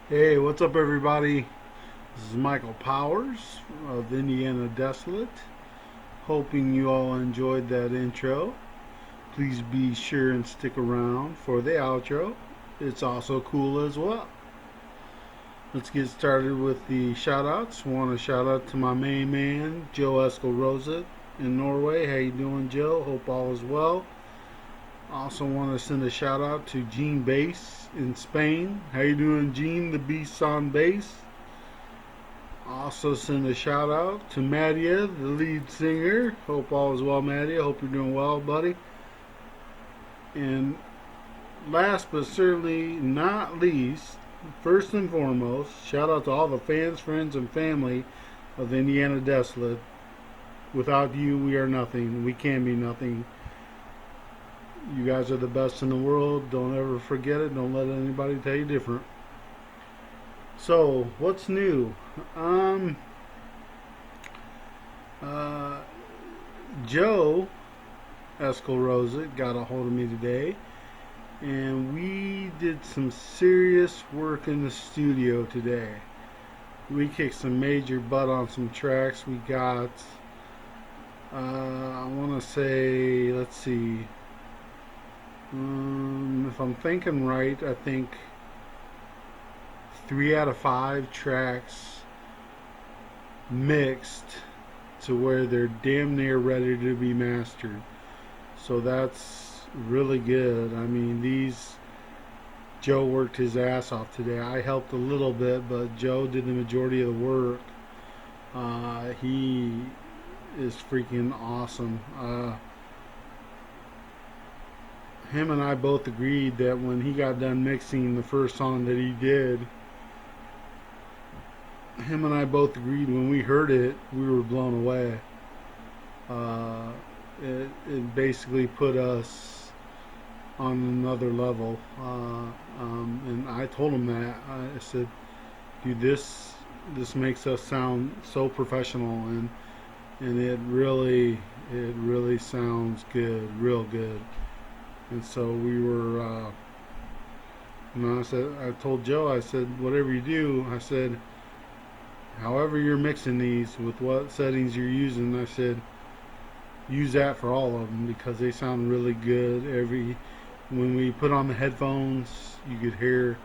Hey, what's up, everybody? This is Michael Powers of Indianadesolate. Hoping you all enjoyed that intro. Please be sure and stick around for the outro. It's also cool as well. Let's get started with the shout outs. Want to shout out to my main man, Joe Eskelrosa in Norway. How you doing, Joe? Hope all is well. Also want to send a shout out to Gene Bass in Spain. How you doing, Gene? The Beast on bass. Also send a shout out to Mattia, the lead singer. Hope all is well, Mattia. Hope you're doing well, buddy. And last but certainly not least, first and foremost, shout out to all the fans, friends, and family of Indiana Desolate. Without you, we are nothing. We can be nothing. You guys are the best in the world. Don't ever forget it. Don't let anybody tell you different. So, what's new? Um, uh, Joe Eskelrosa got a hold of me today, and we did some serious work in the studio today. We kicked some major butt on some tracks. We got, I want to say, let's see, if I'm thinking right, I think 3 out of 5 tracks mixed to where they're damn near ready to be mastered. So that's really good. I mean, these Joe worked his ass off today. I helped a little bit, but Joe did the majority of the work. He is freaking awesome. Him and I both agreed that when he got done mixing the first song that he did, him and I both agreed when we heard it, we were blown away. Uh, it basically put us on another level. And I told him that. I said, dude, this makes us sound so professional, and it really sounds good, real good. And so we were, I told Joe, I said, whatever you do, I said, however you're mixing these with what settings you're using, I said, use that for all of them because they sound really good. When we put on the headphones, you could hear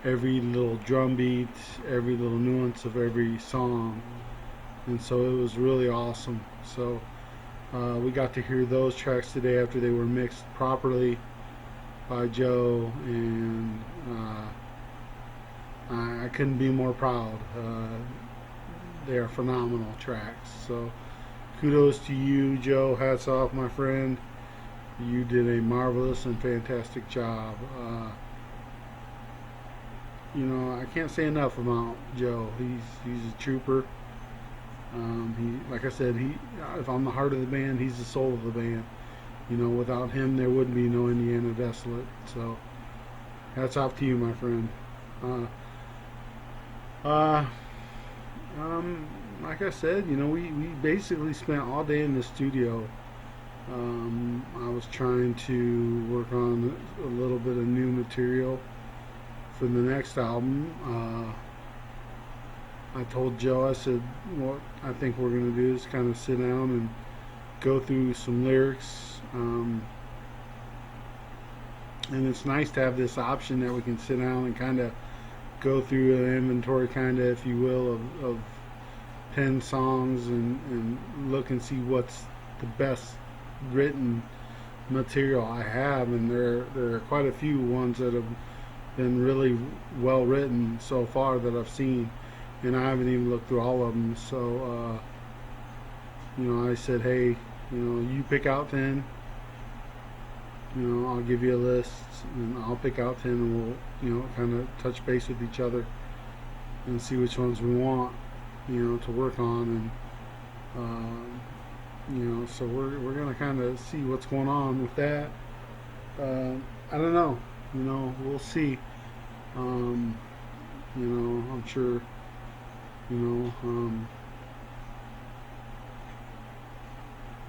every little drum beat, every little nuance of every song, and so it was really awesome. So we got to hear those tracks today after they were mixed properly by Joe, and I couldn't be more proud. They are phenomenal tracks. So kudos to you, Joe. Hats off, my friend. You did a marvelous and fantastic job. I can't say enough about Joe. He's a trooper. Like I said, if I'm the heart of the band, he's the soul of the band. Without him, there wouldn't be no Indiana Desolate. So, hats off to you, my friend. Uh, uh, like I said, we basically spent all day in the studio. I was trying to work on a little bit of new material for the next album. I told Joe, I said, what I think we're going to do is kind of sit down and go through some lyrics. And it's nice to have this option that we can sit down and kind of go through an inventory, kind of, if you will, of 10 songs and look and see what's the best written material I have. And there are quite a few ones that have been really well written so far that I've seen, and I haven't even looked through all of them. So I said, hey, you pick out 10. I'll give you a list, and I'll pick out 10, and we'll kind of touch base with each other and see which ones we want to work on. And so we're gonna kind of see what's going on with that. I don't know. We'll see. I'm sure. You know, um,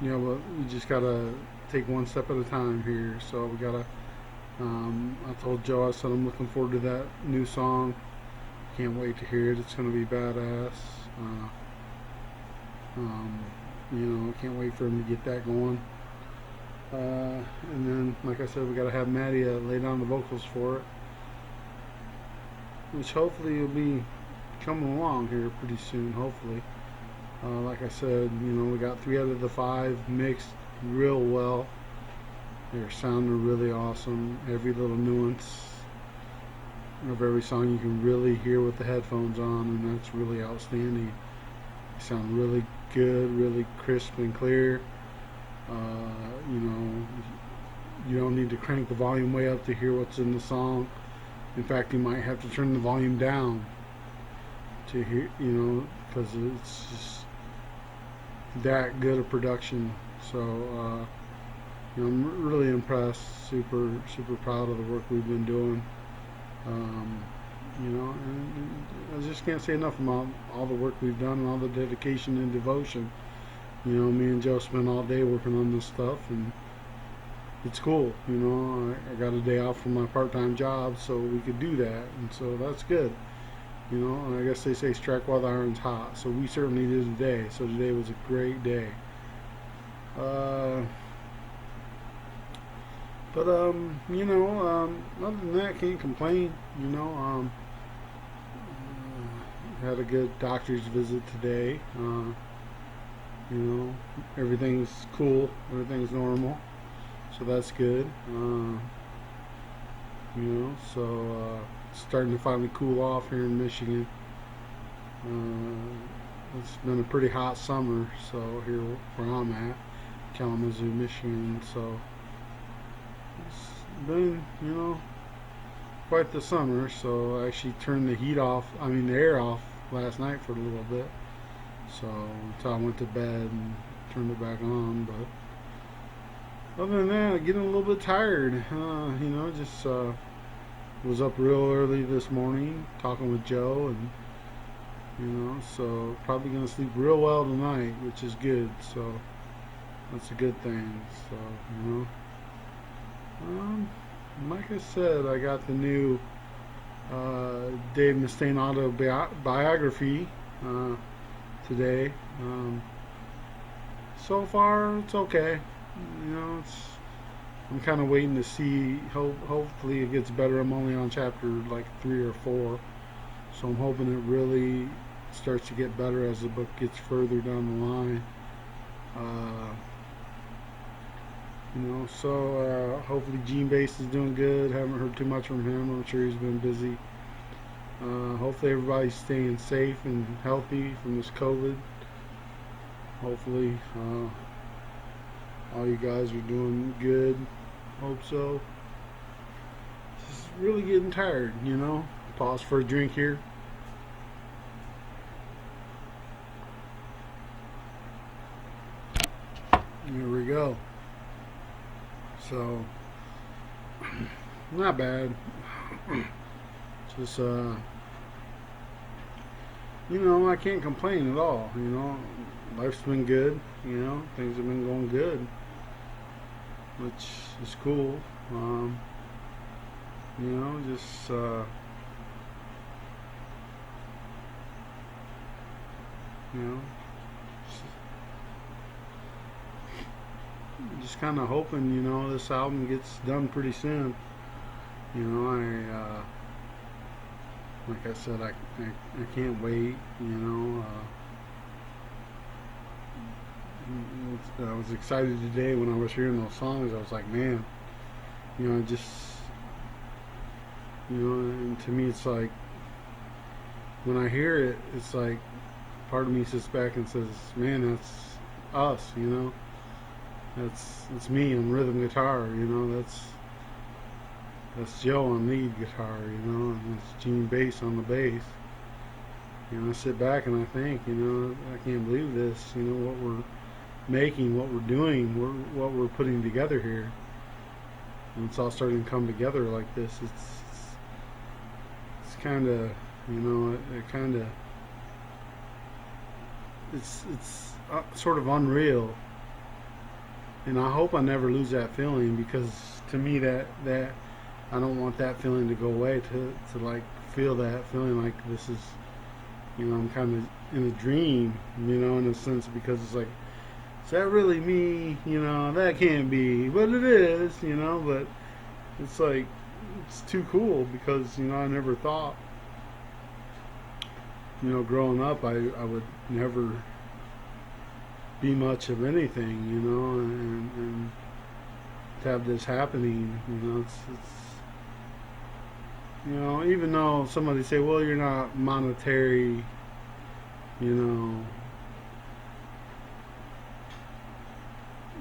but we just gotta take one step at a time here. So we gotta. I told Joe, I said I'm looking forward to that new song. can't wait to hear it. It's going to be badass. Can't wait for him to get that going. And then, like I said, we got to have Maddie lay down the vocals for it, which hopefully will be coming along here pretty soon. Hopefully, like I said, we got 3 out of the 5 mixed real well. They're sounding really awesome. Every little nuance of every song you can really hear with the headphones on, and that's really outstanding. They sound really good, really crisp and clear. You don't need to crank the volume way up to hear what's in the song. In fact, you might have to turn the volume down to hear, because it's just that good of production. So, I'm really impressed, super proud of the work we've been doing. And I just can't say enough about all the work we've done and all the dedication and devotion. Me and Joe spent all day working on this stuff, and it's cool. I got a day off from my part-time job, so we could do that, and so that's good. And I guess they say strike while the iron's hot, so we certainly did today. So today was a great day. Other than that, can't complain. Had a good doctor's visit today. Everything's cool, everything's normal, so that's good. Starting to finally cool off here in Michigan. It's been a pretty hot summer, so here where I'm at, Kalamazoo, Michigan, so it's been, quite the summer. So I actually turned the air off last night for a little bit. So until I went to bed and turned it back on. But other than that, getting a little bit tired. Just was up real early this morning talking with Joe, and so probably gonna sleep real well tonight, which is good. So that's a good thing. So like I said, I got the new Dave Mustaine autobiography today. So far, it's okay. I'm kind of waiting to see. Hopefully, it gets better. I'm only on chapter like 3 or 4, so I'm hoping it really starts to get better as the book gets further down the line. Hopefully Gene Bass is doing good. Haven't heard too much from him. I'm sure he's been busy. Hopefully everybody's staying safe and healthy from this COVID. Hopefully all you guys are doing good. Hope so. Just really getting tired, Pause for a drink here. Here we go. So, not bad. Just, I can't complain at all. Life's been good. Things have been going good, which is cool. Just kind of hoping, this album gets done pretty soon. Like I said, I can't wait. I was excited today when I was hearing those songs. I was like, man, and to me, it's like when I hear it, it's like part of me sits back and says, man, that's us. That's me on rhythm guitar. That's Joe on lead guitar. And it's Gene Bass on the bass. I sit back and I think, I can't believe this. What we're making, what we're doing, what we're putting together here. And it's all starting to come together like this. It's kind of, it's sort of unreal. And I hope I never lose that feeling, because to me that I don't want that feeling to go away, to like feel that feeling like this is, I'm kind of in a dream, in a sense, because it's like, is that really me? That can't be, but it is, but it's like, it's too cool because, I never thought, growing up, I would never be much of anything, and to have this happening, even though somebody say, well, you're not monetary, you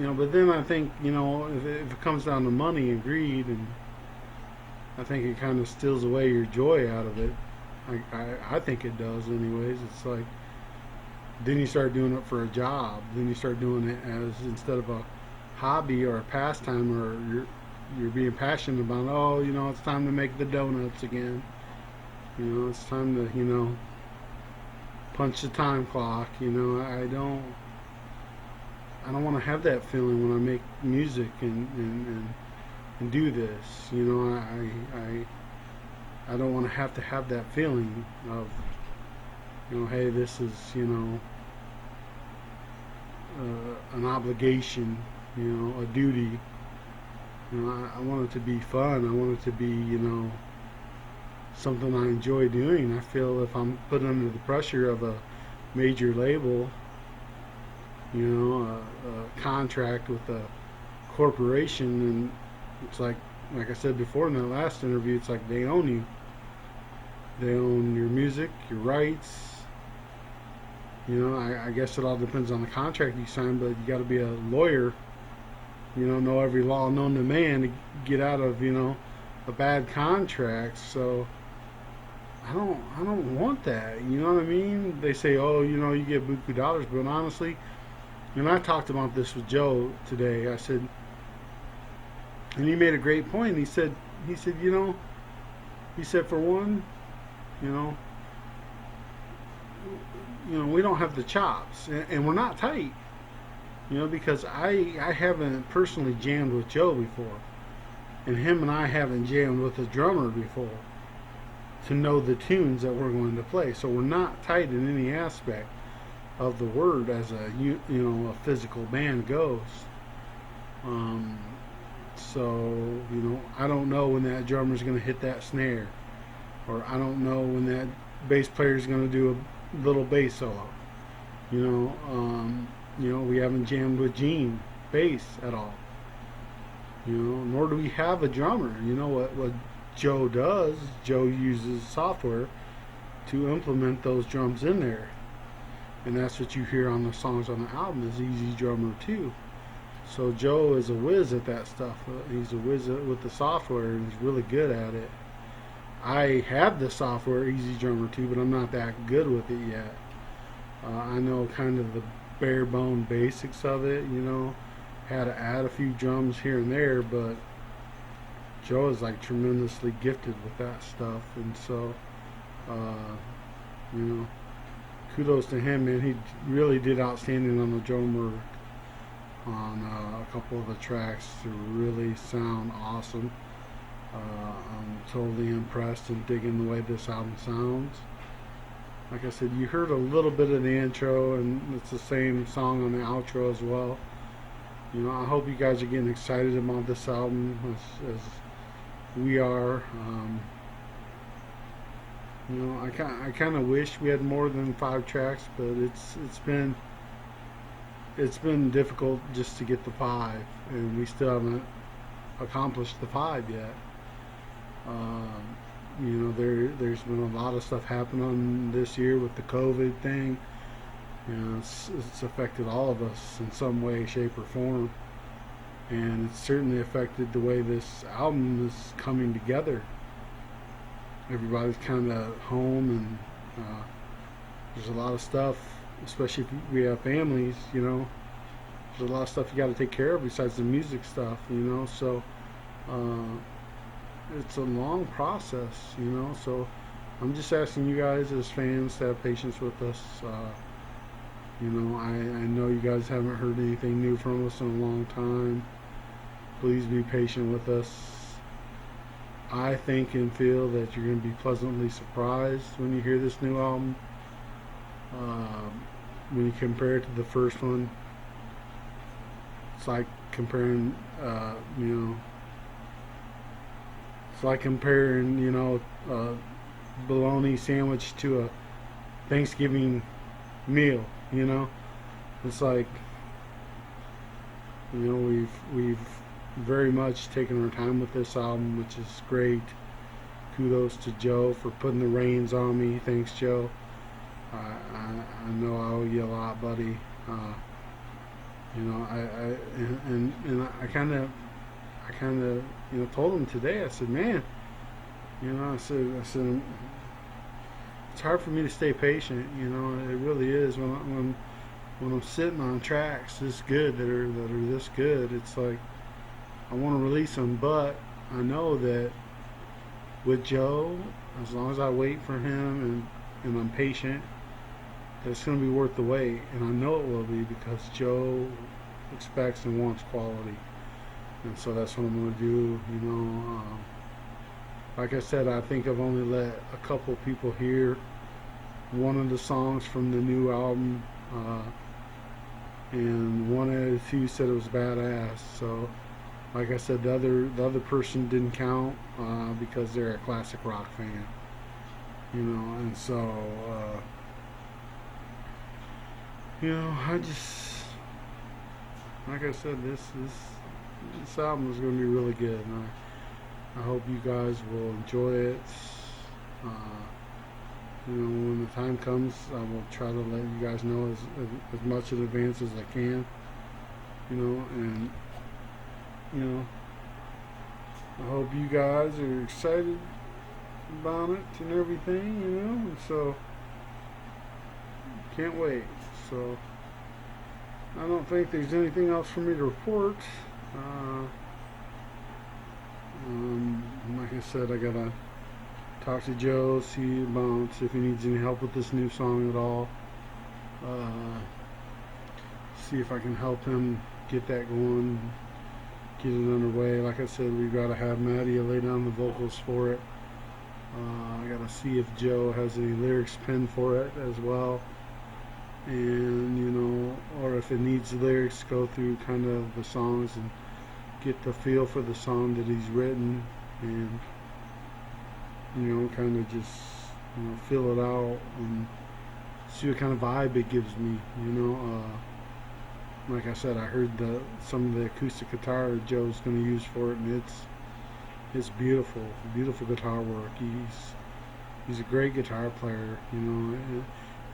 know, but then I think, if it comes down to money and greed, and I think it kind of steals away your joy out of it. I think it does, anyways. It's like, then you start doing it for a job. Then you start doing it as, instead of a hobby or a pastime, or you're being passionate about, oh, it's time to make the donuts again. It's time to, punch the time clock. I don't want to have that feeling when I make music and do this. I don't want to have that feeling of, hey, this is, an obligation, a duty. I want it to be fun. I want it to be, something I enjoy doing. I feel if I'm put under the pressure of a major label, a contract with a corporation, and it's like I said before in that last interview, it's like they own you. They own your music, your rights. I guess it all depends on the contract you sign, but you got to be a lawyer, know every law known to man to get out of, a bad contract. So I don't want that. You know what I mean? They say, oh, you get buku dollars, but honestly, and I talked about this with Joe today. I said, and he made a great point. He said, he said, for one, we don't have the chops, and we're not tight, because I haven't personally jammed with Joe before, and him and I haven't jammed with a drummer before to know the tunes that we're going to play. So we're not tight in any aspect of the word as a physical band goes. So I don't know when that drummer's going to hit that snare, or I don't know when that bass player's going to do a little bass solo. We haven't jammed with Gene bass at all. Nor do we have a drummer. What Joe does. Joe uses software to implement those drums in there, and that's what you hear on the songs on the album is Easy Drummer 2. So Joe is a whiz at that stuff. He's a whiz with the software, and he's really good at it. I have the software Easy Drummer 2, but I'm not that good with it yet. I know kind of the bare bone basics of it, how to add a few drums here and there, but Joe is like tremendously gifted with that stuff, and so kudos to him, man. He really did outstanding on the drum work on a couple of the tracks to really sound awesome. I'm totally impressed and digging the way this album sounds. Like I said, you heard a little bit of the intro, and it's the same song on the outro as well. I hope you guys are getting excited about this album as we are. I kind of wish we had more than 5 tracks, but it's been difficult just to get the 5, and we still haven't accomplished the 5 yet. There's been a lot of stuff happening this year with the COVID thing. It's affected all of us in some way, shape, or form, and it's certainly affected the way this album is coming together. Everybody's kind of home, and there's a lot of stuff, especially if we have families. There's a lot of stuff you got to take care of besides the music stuff. So it's a long process. So I'm just asking you guys as fans to have patience with us. I know you guys haven't heard anything new from us in a long time. Please be patient with us. I think and feel that you're going to be pleasantly surprised when you hear this new album. When you compare it to the first one, it's like comparing, you know, it's like comparing, a bologna sandwich to a Thanksgiving meal. It's like, we've very much taken our time with this album, which is great. Kudos to Joe for putting the reins on me. Thanks, Joe. I know I owe you a lot, buddy. I kind of, told him today. I said, man, I said, it's hard for me to stay patient. It really is when I'm sitting on tracks this good that are this good. It's like I want to release them, but I know that with Joe, as long as I wait for him and I'm patient, it's going to be worth the wait, and I know it will be because Joe expects and wants quality, and so that's what I'm going to do. Like I said, I think I've only let a couple people hear one of the songs from the new album, and one out of the two said it was badass. So, like I said, the other person didn't count because they're a classic rock fan, and so. I just, like I said, this album is going to be really good, and I hope you guys will enjoy it. When the time comes, I will try to let you guys know as much in advance as I can. And I hope you guys are excited about it and everything. And so can't wait. So I don't think there's anything else for me to report. Like I said, I gotta talk to Joe, see about if he needs any help with this new song at all. See if I can help him get that going, get it underway. Like I said, we've got to have Maddie lay down the vocals for it. I gotta see if Joe has any lyrics penned for it as well. And or if it needs lyrics, go through kind of the songs and get the feel for the song that he's written, and kind of just feel it out and see what kind of vibe it gives me. Like I said, I heard some of the acoustic guitar Joe's going to use for it, and it's beautiful guitar work. He's a great guitar player.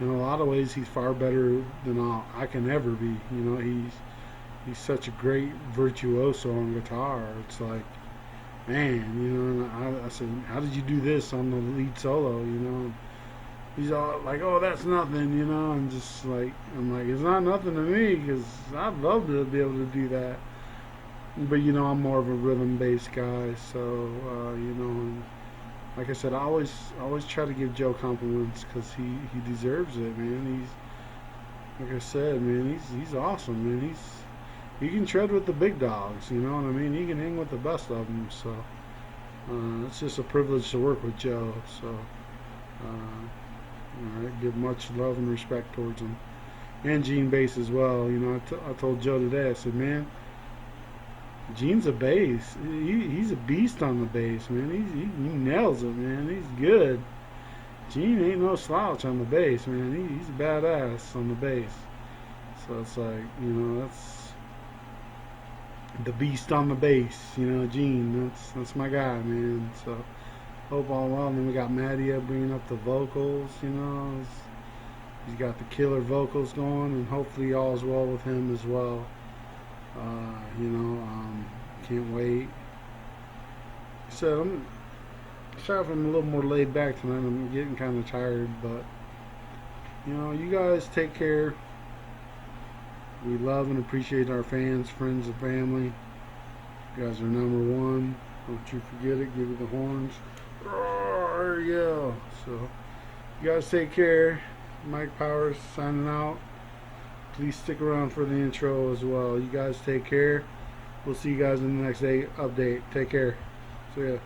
In a lot of ways, he's far better than I can ever be. He's such a great virtuoso on guitar. It's like, man, and I said, how did you do this on the lead solo? He's all like, oh, that's nothing, and just like, I'm like, it's not nothing to me because I'd love to be able to do that. But I'm more of a rhythm based guy, so like I said, I always try to give Joe compliments because he deserves it, man. He's, like I said, man, he's awesome, man. He can tread with the big dogs, you know what I mean? He can hang with the best of them. So it's just a privilege to work with Joe. So I give much love and respect towards him, and Gene Bass as well. I told Joe today. I said, man, Gene's a bass. He's a beast on the bass, man. He nails it, man. He's good. Gene ain't no slouch on the bass, man. He's badass on the bass. So it's like, that's the beast on the bass. Gene. That's my guy, man. So hope all well. And then we got Maddie bringing up the vocals. He's got the killer vocals going, and hopefully all's well with him as well. Can't wait. So I'm sorry if I'm a little more laid back tonight. I'm getting kind of tired, but you guys take care. We love and appreciate our fans, friends, and family. You guys are number one. Don't you forget it. Give it the horns. Roar, yeah. So you guys take care. Mike Powers signing out. Please stick around for the intro as well. You guys take care. We'll see you guys in the next update. Take care. See ya.